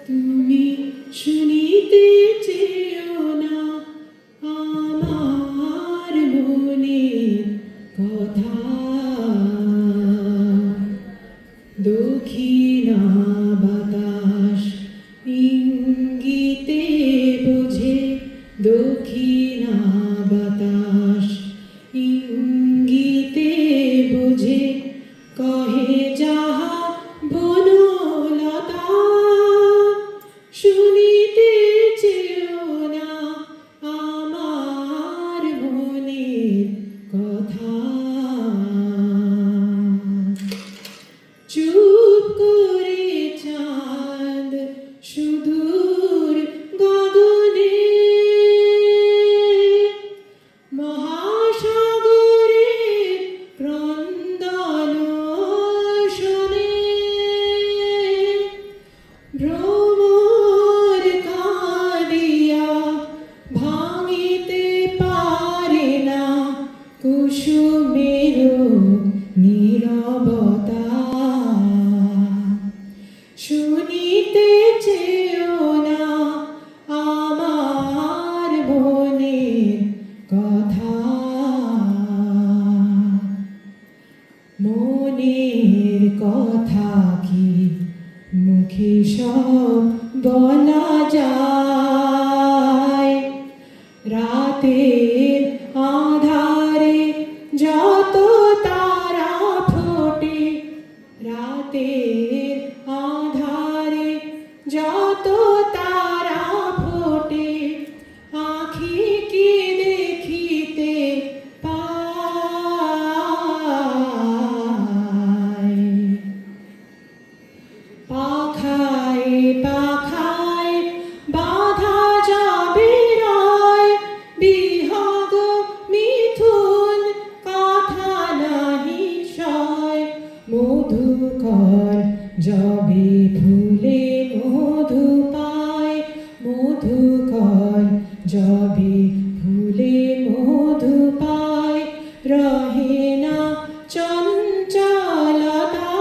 তুমি শুনিতে চেয়েও না আমার মনের কথা, দক্ষিণা বাতাস ইঙ্গিতে বোঝে, দক্ষিণা বাতাস ইঙ্গিতে বোঝে, কহে যাহা বনলতা। শুনিতে চেয়েও না আমার মনের কথা, চুপ করে চাঁদ সুদূর গগনে, মহাসাগরে ক্রন্দন শোনে, ভ্রমর কাঁদিয়া ভাঙিতে পারে না কুসুমের নীরবতা। শুনিতে চেয়েও না আমার মনের কথা, মনের কথা কি মুখে সব বলা যায়? রাতের আঁধারে যত তারা ফোটে, রাতের আঁধারে যত তারা ফোটে, আঁখি কি দেখিতে পায়? পাখায় পাখায় বাঁধা যাবে রায়, বিহগ মিথুন কথা নাহি সয়, মধুকর যবে ফুলে মধু পায়, মধুকর যবে ফুলে মধু পায়, রহে না চঞ্চলতা।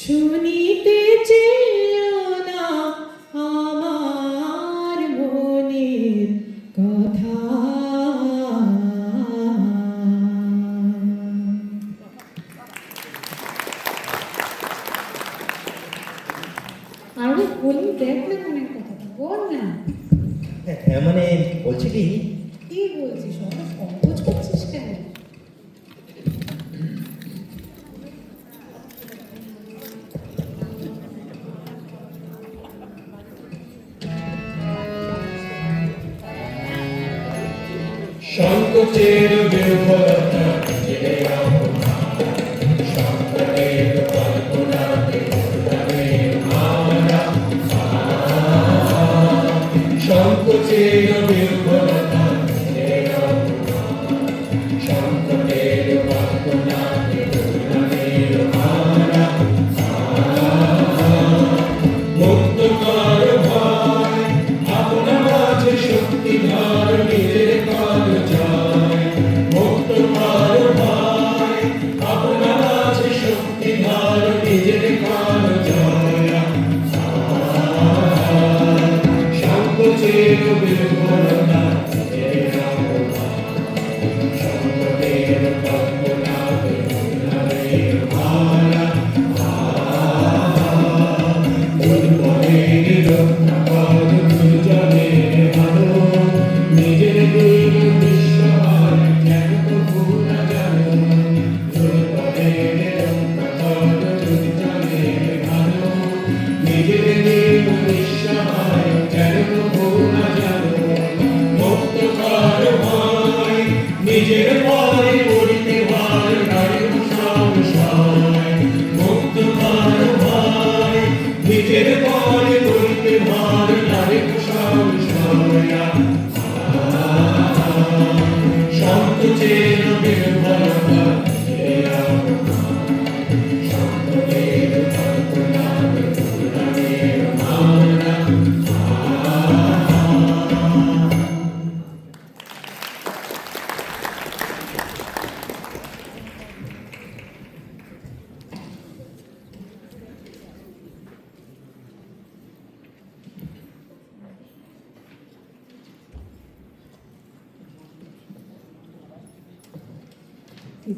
শুনিতে চেয়েও না আমার মনের কথা। আরে বলি, দেখ না মনের কথা, বল না। মানে বলছি কি, কি বলছিস? অনেক সংকোচ করছিস কেন? সংকোচের বিফলতা জেনে নাও, সংকটের কল্পনাতে উঠবে আমরা। সংকোচের বিফলতা জেনে নাও, সংকটের কল্পনাতে উঠবে আমরা। মুক্ত কর ভয়, আপনার মাঝে শক্তি ধর, নিজের কর জয়। মুক্ত কর ভয়,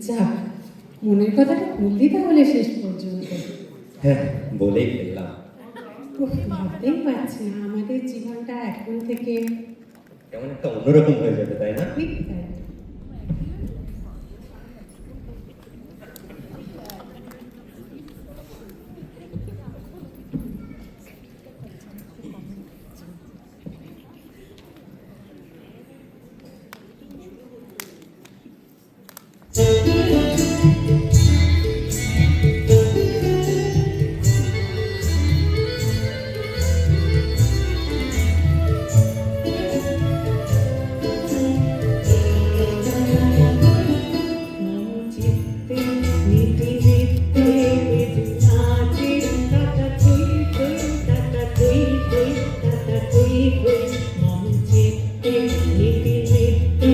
যাক, মনের কথাটা বললি তাহলে শেষ পর্যন্ত। হ্যাঁ, বলেই ফেললাম। উফ, ভাবতেই পারছি না আমাদের জীবনটা এখন থেকে কেমন একটা অন্যরকম হয়ে যাবে, তাই না? ঠিক তাই। চিত্তে নীতি নিত্যে নাচে টাটা তুই তুই টাটা তুই তুই টাটা তুই তুই মম চিত্তে নীতি নিত্যে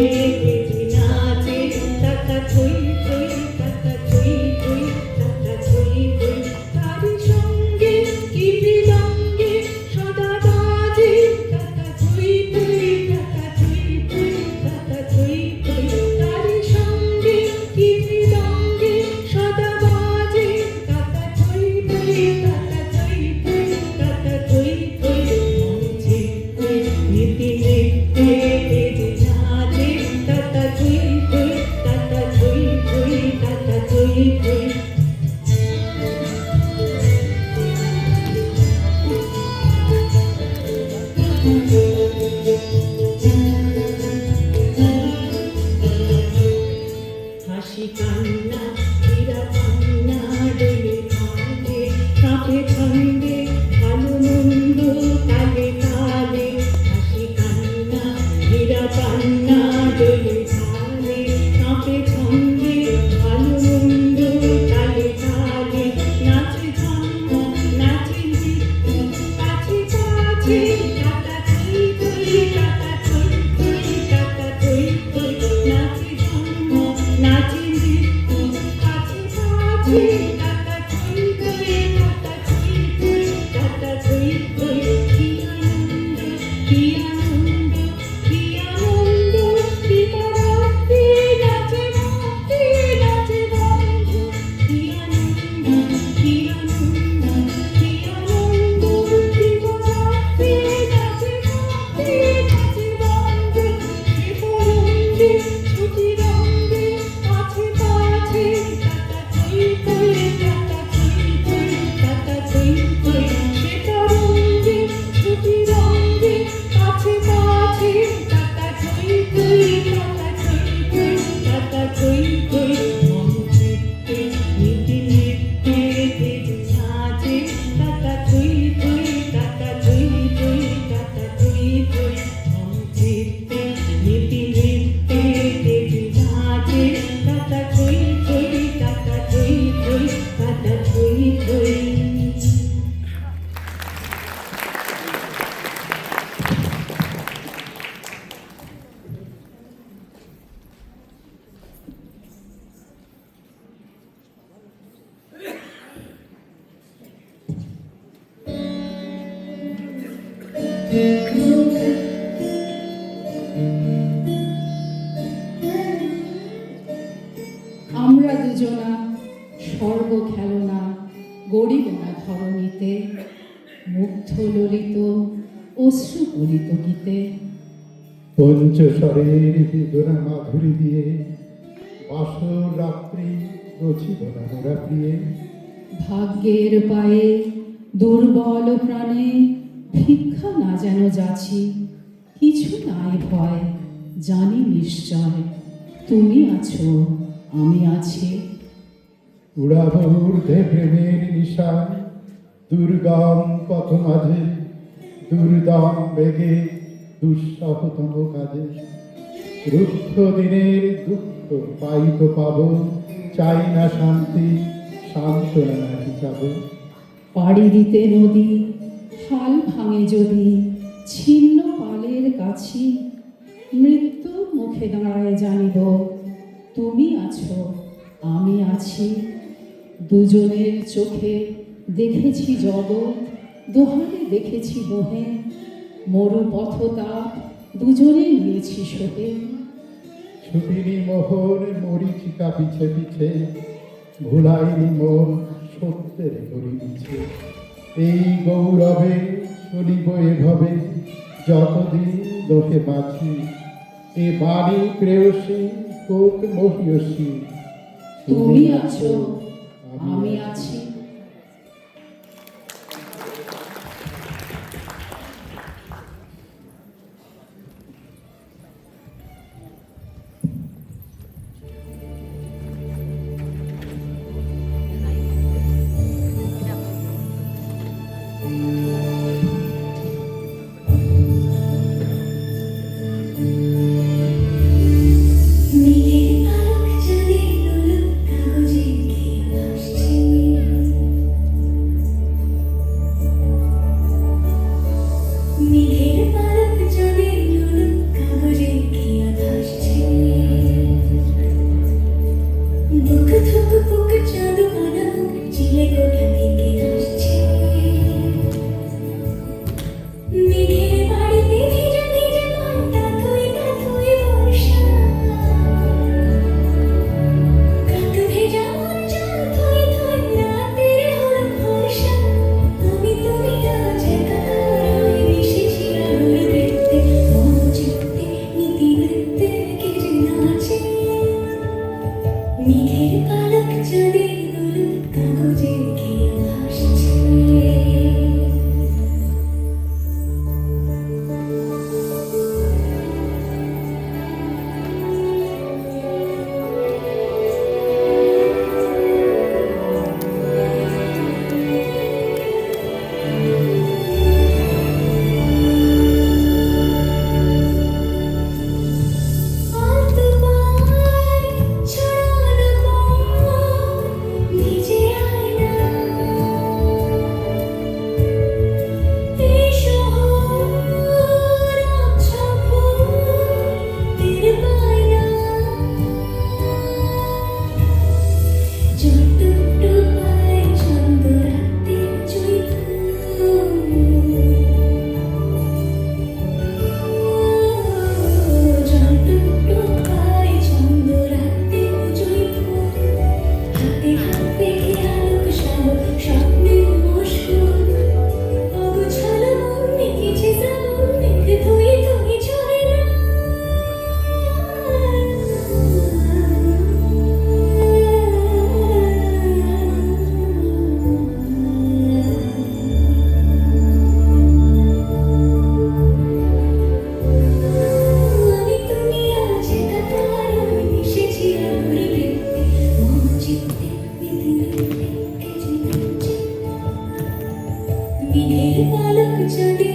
নাচে টাটা তুই তুই টাটা তুই তুই টাটা তুই তুই তারি সঙ্গে কি বিলঙ্গে সদা বাজে টাটা তুই তুই টাটা তুই তুই টাটা তুই তুই তারি সঙ্গে কি বিলঙ্গে সদা বাজে টাটা তুই তুই টাটা তুই তুই টাটা তুই তুই মন চিত্তে নীতি নিত্যে নাচে টাটা তুই তুই টাটা তুই তুই টাটা তুই তুই হাসি কান্না হীরা পান্না ডোলে ভালে কাঁপে ছন্দে ভালো মন্দ তালে তালে হাসি কান্না হীরা পান্না ডোলে ভালে কাঁপে ছন্দে ভালো মন্দ তালে তালে নাচে ধর্ম নাচে নৃত্য কাছে কাছে টাটা তুই তুই টাটা তুই তুই টাটা তুই তুই নাচে ধর্ম নাচে নৃত্য কাছে কাছে টাটা তুই তুই টাটা তুই তুই টাটা তুই তুই কি আনন্দ কি আনন্দ কি আনন্দ দিবারাত্রি নাচে ভক্তি নাচে বন্ধু কি আনন্দ কি আনন্দ কি আনন্দ দিবারাত্রি নাচে ভক্তি নাচে বন্ধু সে পরন্দে ছুটি রঙ্গে কাছে কাছে টাটা তুই তুই টাটা তুই তুই টাটা তুই তুই সে পরন্দে ছুটি রঙ্গে কাছে কাছে টাটা তুই তুই টাটা তুই তুই টাটা তুই তুই মন চিত্তে নীতি নিত্যে নাচে টাটা তুই তুই টাটা তুই তুই টাটা তুই তুই মন চিত্তে নীতি নিত্যে নাচে টাটা তুই তুই টাটা তুই তুই টাটা তুই তুই আমরা দুজনা স্বর্গ খেলনা গড়িব না ধরণীতে মুগ্ধ ললিত অশ্রু গলিত গীতে পঞ্চস্বরের বেদনা মাধুরী দিয়ে বাসর রাত্রি রচিব না মোরা প্রিয়ে ভাগ্যের পায়ে দুর্বল প্রাণে ভিক্ষা না যেন যাচ্ছি কিছু নাই ভয় জানি নিশ্চয় তুমি আছো আমি আছি উড়াব ঊর্ধ্বে প্রেমের নিশায় দুর্গম পথ মাঝে দুর্দম বেগে দুঃসহতম কাজে রুক্ষ দিনের দুঃখ পাইত পাব চাই না শান্তি সান্ত্বনা নাহি যাব পাড়ি দিতে নদী হাল ভাঙে যদি ছিন্ন পালের কাছি মৃত্যুর মুখে দাঁড়ায় জানিব তুমি আছো আমি আছি দুজনের চোখে দেখেছি জগৎ দোহারে দেখেছি মোহে মরু পথতাপ দুজনে নিয়েছি সোহে ছুটিনি মোহন মরিচিকা পিছে পিছে ভুলাইনি মন সত্যের ঘড়ি পিছে এই গৌরবে চলিব এভাবে যতদিন দোষে বাঁচি এ বাণী প্রেয়সী হোক মহিয়সী তুমি আছো আমি আছি। মেঘের পালক যদি দোলক কাগজে কে ভাসছে, মেঘের পালক যদি দোলক কাগজে কে ভাসছে, বুক থুক বুক চাঁদ মানা চিলে কোঠা থেকে আসছে, মেঘের বাড়িতে ভিজে ভিজে পান্তা থুই বর্ষা, কাক ভেজা মন জল থই থই রাতের হলো ভরসা, আমি তুমি আজ একাকার হয়ে মিশেছি আলোর বৃত্তে, মন চিত্তে নীতি নৃত্যে কে যে নাচে, মেঘের পালক যদি দোলক কাগজে কে ভাসছে। আলতো পায় ছড়ানো পথ ভিজে আয়না, এই শহর আচ্ছা ফুল টের পায় না, যতটুকু পায় ছন্দ রাতের জুঁই ফুল, যতটুকু পায় ছন্দ রাতের জুঁই ফুল, হাতে হাতে খেয়ালুক সব স্বপ্নের মুশকুল, অগোছালো মন মেঘেছে যেমন মেঘ ধুয়ে ধুয়ে ঝরে না, আমি তুমি আজ একাকার হয়ে মিশেছি আলোর বৃত্তে, মন চিত্তে নীতি নৃত্যে কে যে নাচে, মেঘের পালক যদি